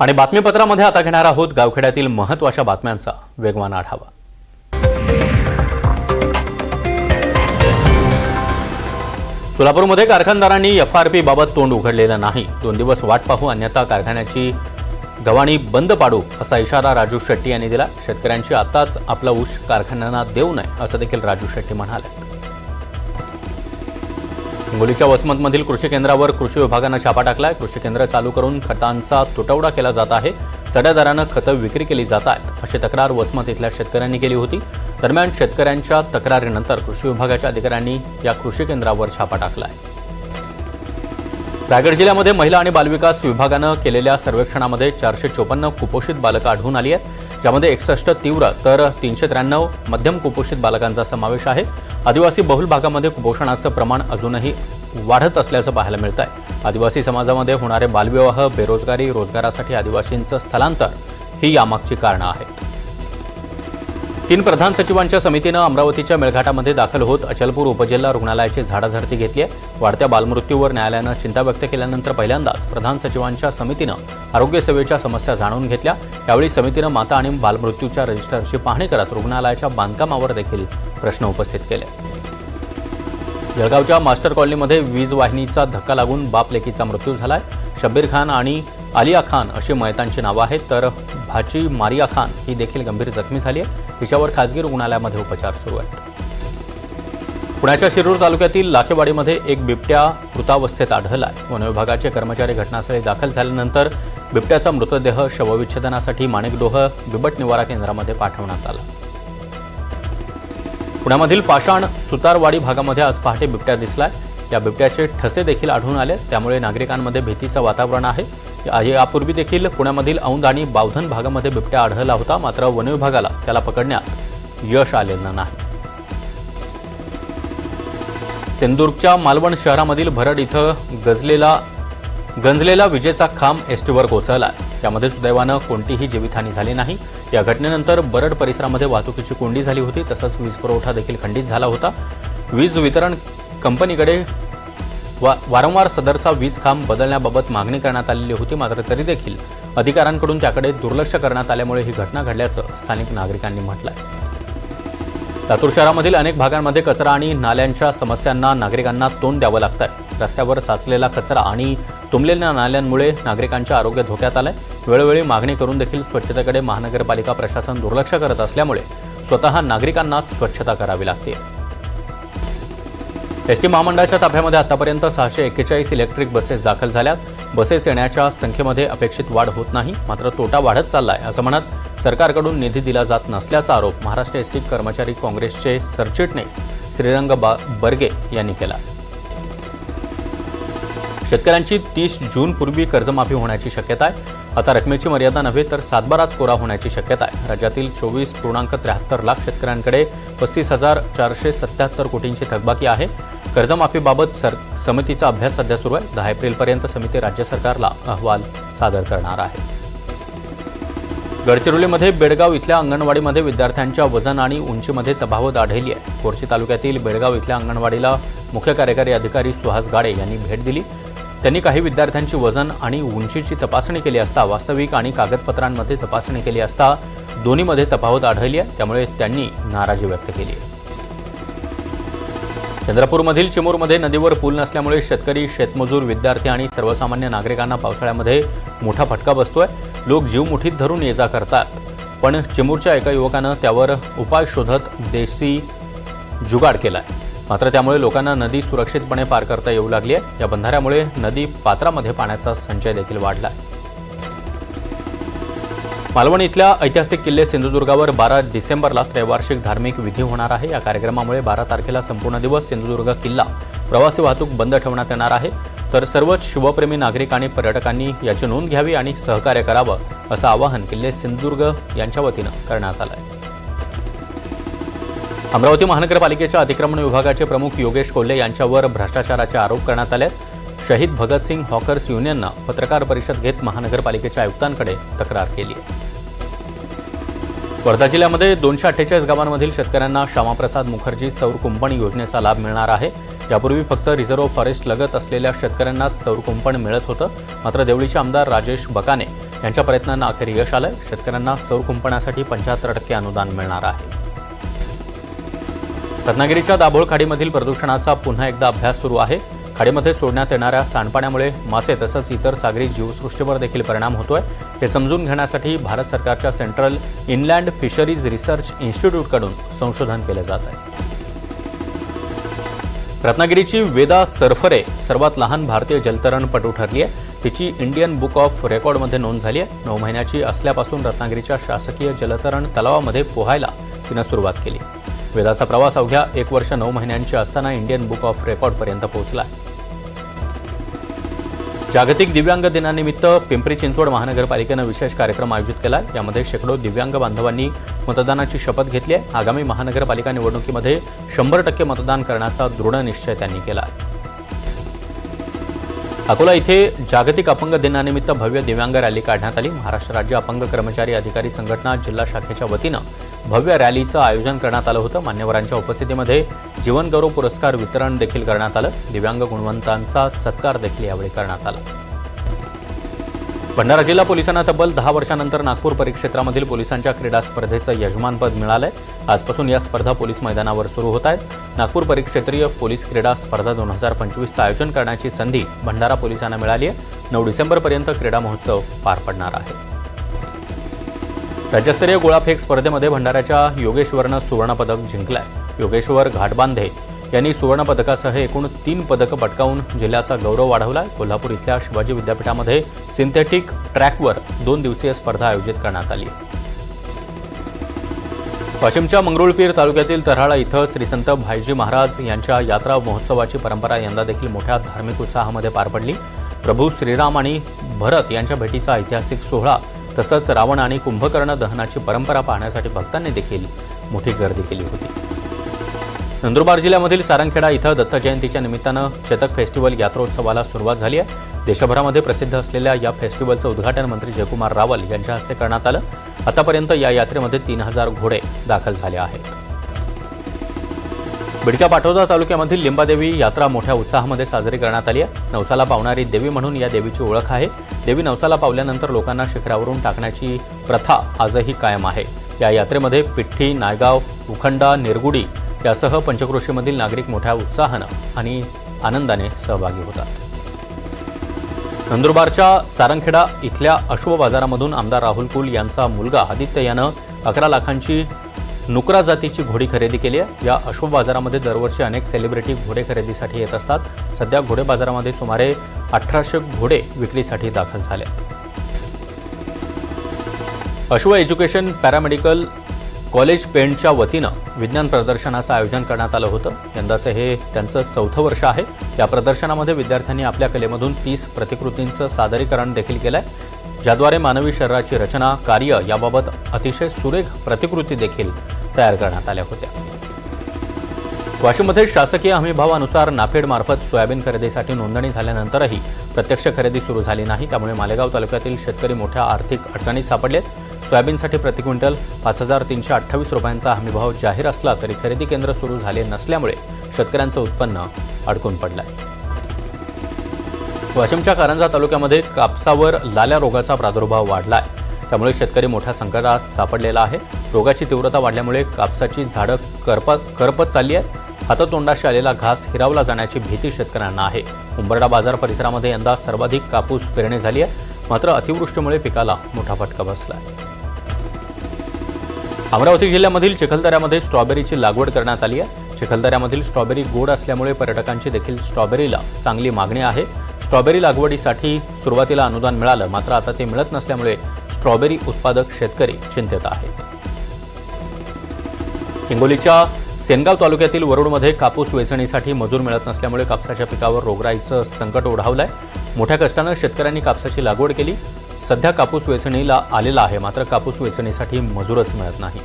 आणि बातमीपत्रामध्ये आता घेणार आहोत गावखेड्यातील महत्त्वाच्या बातम्यांचा वेगवान आढावा। सोलापूरमध्ये कारखानदारांनी एफआरपी बाबत तोंड उघडलेलं नाही। 2 दिवस वाट पाहू अन्यथा कारखान्याची गव्हाणी बंद पाडू असा इशारा राजू शेट्टी यांनी दिला। शेतकऱ्यांची आताच आपला ऊस कारखान्यांना देऊ नये असं देखील राजू शेट्टी म्हणाले। हिंगोलीच्या वसमतमधील कृषी केंद्रावर कृषी विभागाने छापा टाकलाय। कृषी केंद्र चालू करून खतांचा तुटवडा केला जात आहे। चढ्या दराने खतं विक्री केली जात आहेत अशी तक्रार वसमत इथल्या शेतकऱ्यांनी केली होती। दरम्यान शेतकऱ्यांच्या तक्रारीनंतर कृषी विभागाच्या अधिकाऱ्यांनी या कृषी केंद्रावर छापा टाकलाय। रायगड जिल्ह्यामध्ये महिला आणि बालविकास विभागाने केलेल्या सर्वेक्षणामध्ये 454 कुपोषित बालकं आढळून आली आहेत, ज्यामध्ये 61 तीव्र तर 393 मध्यम कुपोषित बालकांचा समावेश आहे। आदिवासी बहुल भागामध्ये कुपोषणाचं प्रमाण अजूनही वाढत असल्याचं पाहायला मिळतंय। आदिवासी समाजामध्ये होणारे बालविवाह, बेरोजगारी, रोजगारासाठी आदिवासींचं स्थलांतर ही यामागची कारणं आहेत। 3 प्रधान सचिवांच्या समितीनं अमरावतीच्या मेळघाटामध्ये दाखल होत अचलपूर उपजिल्हा रुग्णालयाची झाडाझडती घेतली आहे। वाढत्या बालमृत्यूवर न्यायालयानं चिंता व्यक्त केल्यानंतर पहिल्यांदाच प्रधान सचिवांच्या समितीनं आरोग्य सेवेच्या समस्या जाणून घेतल्या। यावेळी समितीनं माता आणि बालमृत्यूच्या रजिस्टरची पाहणी करत रुग्णालयाच्या बांधकामावर देखील प्रश्न उपस्थित केले। जळगावच्या मास्टर कॉलनीमध्ये वीज वाहिनीचा धक्का लागून बाप लेकीचा मृत्यू झालाय। शब्बीर खान आणि आलिया खान अशी मयतांची नावं आहेत, तर भाची मारिया खान ही देखील गंभीर जखमी झाली आहे। तिच्यावर खासगी रुग्णालयामध्ये उपचार सुरू आहेत। पुण्याच्या शिरूर तालुक्यातील लाखेवाडीमध्ये एक बिबट्या मृतावस्थेत आढळलाय। वन विभागाचे कर्मचारी घटनास्थळी दाखल झाल्यानंतर बिबट्याचा मृतदेह शवविच्छेदनासाठी माणिकडोह बिबट निवारा केंद्रामध्ये पाठवण्यात आला। पुण्यामधील पाषाण सुतारवाडी भागामध्ये आज पहाटे बिबट्या दिसलाय। या बिबट्याचे ठसे देखील आढळून आले, त्यामुळे नागरिकांमध्ये भीतीचं वातावरण आहे। यापूर्वी देखील पुण्यामधील औंध आणि बावधन भागामध्ये बिबट्या आढळला होता, मात्र वन विभागाला त्याला पकडण्यात यश आलेलं नाही। सिंधुदुर्गच्या मालवण शहरामधील भरड इथं गंजलेला विजेचा खांब एसटीवर कोसळला। यामध्ये सुदैवानं कोणतीही जीवितहानी झाली नाही। या घटनेनंतर बरड परिसरामध्ये वाहतुकीची कोंडी झाली होती, तसंच वीज पुरवठा देखील खंडित झाला होता। वीज वितरण कंपनीकडे वारंवार सदरचा वीज खांब बदलण्याबाबत मागणी करण्यात आलेली होती, मात्र तरी देखील अधिकाऱ्यांकडून त्याकडे दुर्लक्ष करण्यात आल्यामुळे ही घटना घडल्याचं स्थानिक नागरिकांनी म्हटलंय। लातूर शहरामधील अनेक भागांमध्ये कचरा आणि नाल्यांच्या समस्यांना नागरिकांना तोंड द्यावं लागतंय। रस्त्यावर साचलेला कचरा आणि तुंबलेल्या नाल्यांमुळे नागरिकांचे आरोग्य धोक्यात आलंय। वेळोवेळी मागणी करून देखील स्वच्छतेकडे महानगरपालिका प्रशासन दुर्लक्ष करत असल्यामुळे स्वतः नागरिकांनाच स्वच्छता करावी लागते। एसटी महामंडळाच्या ताफ्यामध्ये आतापर्यंत 641 इलेक्ट्रिक बसेस दाखल झाल्यात। बसेस येण्याच्या संख्येमध्ये अपेक्षित वाढ होत नाही, मात्र तोटा वाढत चाललाय असं म्हणत सरकारकडून निधी दिला जात नसल्याचा आरोप महाराष्ट्र एसटी कर्मचारी काँग्रेसचे सरचिटणीस श्रीरंग बर्गे यांनी केला। शेतकऱ्यांची 30 जूनपूर्वी कर्जमाफी होण्याची शक्यता आहे। आता रकमेची मर्यादा नव्हे तर सातबाराच कोरा होण्याची शक्यता आहे। राज्यातील 24.73 लाख शेतकऱ्यांकडे 35,477 कोटींची थकबाकी आहे। कर्जमाफीबाबत समितीचा अभ्यास सध्या सुरू आहे। 10 एप्रिलपर्यंत समिती राज्य सरकारला अहवाल सादर करणार आहे। गडचिरोलीमध्ये बेडगाव इथल्या अंगणवाडीमध्ये विद्यार्थ्यांच्या वजन आणि उंचीमध्ये तफावत आढळली आहे। कोरची तालुक्यातील बेडगाव इथल्या अंगणवाडीला मुख्य कार्यकारी अधिकारी सुहास गाडे यांनी भेट दिली। त्यांनी काही विद्यार्थ्यांची वजन आणि उंचीची तपासणी केली असता वास्तविक आणि कागदपत्रांमध्ये तपासणी केली असता दोन्हीमध्ये तफावत आढळली आहे, त्यामुळे त्यांनी नाराजी व्यक्त केली आहे। चंद्रपूरमधील चिमूरमध्ये नदीवर पूल नसल्यामुळे शेतकरी, शेतमजूर, विद्यार्थी आणि सर्वसामान्य नागरिकांना पावसाळ्यामध्ये मोठा फटका बसतोय। लोक जीव मुठीत धरून ये जा करतात, पण चिमूरच्या एका युवकानं त्यावर उपाय शोधत देशी जुगाड केलाय। मात्र त्यामुळे लोकांना नदी सुरक्षितपणे पार करता येऊ लागली आहे। या बंधाऱ्यामुळे नदी पात्रामध्ये पाण्याचा संचय देखील वाढलाय। मालवण इथल्या ऐतिहासिक किल्ले सिंधुदुर्गावर 12 डिसेंबरला त्रैवार्षिक धार्मिक विधी होणार आहे। या कार्यक्रमामुळे 12 तारखेला संपूर्ण दिवस सिंधुदुर्ग किल्ला प्रवासी वाहतूक बंद ठेवण्यात येणार आहे। तर सर्वच शिवप्रेमी नागरिक आणि पर्यटकांनी याची नोंद घ्यावी आणि सहकार्य करावं असं आवाहन किल्ले सिंधुदुर्ग यांच्या वतीनं करण्यात आलं आहे। अमरावती महानगरपालिकेच्या अतिक्रमण विभागाचे प्रमुख योगेश कोल्हे यांच्यावर भ्रष्टाचाराचे आरोप करण्यात आले। शहीद भगतसिंग हॉकर्स युनियननं पत्रकार परिषद घेत महानगरपालिकेच्या आयुक्तांकडे तक्रार केली आहे। वर्धा जिल्ह्यामध्ये 248 गावांमधील शेतकऱ्यांना श्यामाप्रसाद मुखर्जी सौर कुंपण योजनेचा लाभ मिळणार आहे। यापूर्वी फक्त रिझर्व्ह फॉरेस्ट लगत असलेल्या शेतकऱ्यांनाच सौर कुंपण मिळत होतं, मात्र देवळीचे आमदार राजेश बकाने यांच्या प्रयत्नांना अखेर यश आलंय. शेतकऱ्यांना सौर कुंपणासाठी 75% अनुदान मिळणार आहे. रत्नागिरीच्या दाभोळ खाडीमधील प्रदूषणाचा पुन्हा एकदा अभ्यास सुरू आहे. खाडीमध्ये सोडण्यात येणाऱ्या सांडपाण्यामुळे मासे तसंच इतर सागरी जीवसृष्टीवर देखील परिणाम होतोय. हे समजून घेण्यासाठी भारत सरकारच्या सेंट्रल इनलँड फिशरीज रिसर्च इन्स्टिट्यूटकडून संशोधन केलं जात आहे. रत्नागिरीची वेदा सरफरे सर्वात लहान भारतीय जलतरणपटू ठरली आहे. तिची इंडियन बुक ऑफ रेकॉर्डमध्ये नोंद झाली आहे. 9 महिन्याची असल्यापासून रत्नागिरीच्या शासकीय जलतरण तलावामध्ये पोहायला तिनं सुरुवात केली. वेदाचा प्रवास अवघ्या 1 वर्ष 9 महिन्यांची असताना इंडियन बुक ऑफ रेकॉर्डपर्यंत पोहोचला. जागतिक दिव्यांग दिनानिमित्त पिंपरी चिंचवड महानगरपालिकेनं विशेष कार्यक्रम आयोजित केला. यामध्ये शेकडो दिव्यांग बांधवांनी मतदानाची शपथ घेतली आहे. आगामी महानगरपालिका निवडणुकीमध्ये 100% मतदान करण्याचा दृढ निश्चय त्यांनी केला. अकोला इथे जागतिक अपंग दिनानिमित्त भव्य दिव्यांग रॅली काढण्यात आली. महाराष्ट्र राज्य अपंग कर्मचारी अधिकारी संघटना जिल्हा शाखेच्या वतीनं भव्य रॅलीचं आयोजन करण्यात आलं होतं. मान्यवरांच्या उपस्थितीमध्ये जीवनगौरव पुरस्कार वितरण देखील करण्यात आलं. दिव्यांग गुणवंतांचा सत्कार देखील यावेळी करण्यात आला. भंडारा जिल्हा पोलिसांना तब्बल 10 वर्षांनंतर नागपूर परिक्षेत्रामधील पोलिसांच्या क्रीडा स्पर्धेचं यजमानपद मिळालंय. आजपासून या स्पर्धा पोलीस मैदानावर सुरू होत आहेत. नागपूर परिक्षेत्रीय पोलीस क्रीडा स्पर्धा 2025चं आयोजन करण्याची संधी भंडारा पोलिसांना मिळाली आहे. 9 डिसेंबरपर्यंत क्रीडा महोत्सव पार पडणार आहे. राज्यस्तरीय गोळाफेक स्पर्धेमध्ये भंडाऱ्याच्या योगेश्वरनं सुवर्णपदक जिंकलंय. योगेश्वर घाटबांधे यांनी सुवर्णपदकासह एकूण 3 पदकं पटकावून जिल्ह्याचा गौरव वाढवला. कोल्हापूर इथल्या शिवाजी विद्यापीठामध्ये सिंथेटिक ट्रॅकवर 2 दिवसीय स्पर्धा आयोजित करण्यात आली. वाशिमच्या मंगरुळपीर तालुक्यातील तऱ्हाळा इथं श्री संत भाईजी महाराज यांच्या यात्रा महोत्सवाची परंपरा यंदा देखील मोठ्या धार्मिक उत्साहामध्ये पार पडली. प्रभू श्रीराम आणि भरत यांच्या भेटीचा ऐतिहासिक सोहळा तसंच रावण आणि कुंभकर्ण दहनाची परंपरा पाहण्यासाठी भक्तांनी देखील मोठी गर्दी केली होती. नंदुरबार जिल्ह्यामधील सारंगखेडा इथं दत्त जयंतीच्या निमित्तानं चेतक फेस्टिवल यात्रोत्सवाला सुरुवात झाली आहे. देशभरामध्ये प्रसिद्ध असलेल्या या फेस्टिवलचं उद्घाटन मंत्री जयकुमार रावल यांच्या हस्ते करण्यात आलं. आतापर्यंत या यात्रेमध्ये 3000 घोडे दाखल झाले आहेत. बीडच्या पाटोदा तालुक्यामधील लिंबादेवी यात्रा मोठ्या उत्साहामध्ये साजरी करण्यात आली आहे. नवसाला पावणारी देवी म्हणून या देवीची ओळख आहे. देवी नवसाला पावल्यानंतर लोकांना शिखरावरून टाकण्याची प्रथा आजही कायम आहे. या यात्रेमध्ये पिठ्ठी, नायगाव, उखंडा, निरगुडी यासह पंचक्रोशीमधील नागरिक मोठ्या उत्साहानं आणि आनंदाने सहभागी होतात. नंदुरबारच्या सारंगखेडा इथल्या अश्व बाजारामधून आमदार राहुल कुल यांचा मुलगा आदित्य यानं 11 लाखांची नुकरा जातीची घोडी खरेदी केली आहे. या अश्व बाजारामध्ये दरवर्षी अनेक सेलिब्रिटी घोडे खरेदीसाठी येत असतात. सध्या घोडे बाजारामध्ये सुमारे 1800 घोडे विक्रीसाठी दाखल झाले. अश्व एज्युकेशन पॅरामेडिकल कॉलेज पेंडच्या वतीनं विज्ञान प्रदर्शनाचं आयोजन करण्यात आलं होतं. यंदाचं हे त्यांचं 4थं वर्ष आहे. या प्रदर्शनामध्ये विद्यार्थ्यांनी आपल्या कलेमधून 30 प्रतिकृतींचं सादरीकरण देखील केलं आहे, ज्याद्वारे मानवी शरीराची रचना, कार्य याबाबत अतिशय सुरेख प्रतिकृती देखील तयार करण्यात आल्या होत्या. वाशिममध्ये शासकीय हमीभावानुसार नाफेडमार्फत सोयाबीन खरेदीसाठी नोंदणी झाल्यानंतरही प्रत्यक्ष खरेदी सुरू झाली नाही. त्यामुळे मालेगाव तालुक्यातील शेतकरी मोठ्या आर्थिक अडचणीत सापडलेत. सोयाबीनसाठी प्रति क्विंटल 5328 रुपयांचा हमीभाव जाहीर असला तरी खरेदी केंद्र सुरू झाले नसल्यामुळे शेतकऱ्यांचं उत्पन्न अडकून पडलं आहे. वाशिमच्या कारंजा तालुक्यामध्ये कापसावर लाल्या रोगाचा प्रादुर्भाव वाढला आहे. त्यामुळे शेतकरी मोठ्या संकटात सापडलेला आहे. रोगाची तीव्रता वाढल्यामुळे कापसाची झाडं करपत चालली आहेत. हातातोंडाशी आलेला घास हिरावला जाण्याची भीती शेतकऱ्यांना आहे. उंबरडा बाजार परिसरामध्ये यंदा सर्वाधिक कापूस पेरणी झाली आहे. मात्र अतिवृष्टीमुळे पिकाला मोठा फटका बसला आहे. अमरावती जिल्ह्यामधील चिखलदऱ्यामध्ये स्ट्रॉबेरीची लागवड करण्यात आली आहे. चिखलदऱ्यामधील स्ट्रॉबेरी गोड असल्यामुळे पर्यटकांची देखील स्ट्रॉबेरीला चांगली मागणी आहे. स्ट्रॉबेरी लागवडीसाठी सुरुवातीला अनुदान मिळालं, मात्र आता ते मिळत नसल्यामुळे स्ट्रॉबेरी उत्पादक शेतकरी चिंतेत आहेत. हिंगोलीच्या सेनगाव तालुक्यातील वरुडमध्ये कापूस वेचणीसाठी मजूर मिळत नसल्यामुळे कापसाच्या पिकावर रोगराईचं संकट ओढावलंय. मोठ्या कष्टानं शेतकऱ्यांनी कापसाची लागवड केली. सध्या कापूस वेचणीला आलेला आहे, मात्र कापूस वेचणीसाठी मजूरच मिळत नाही.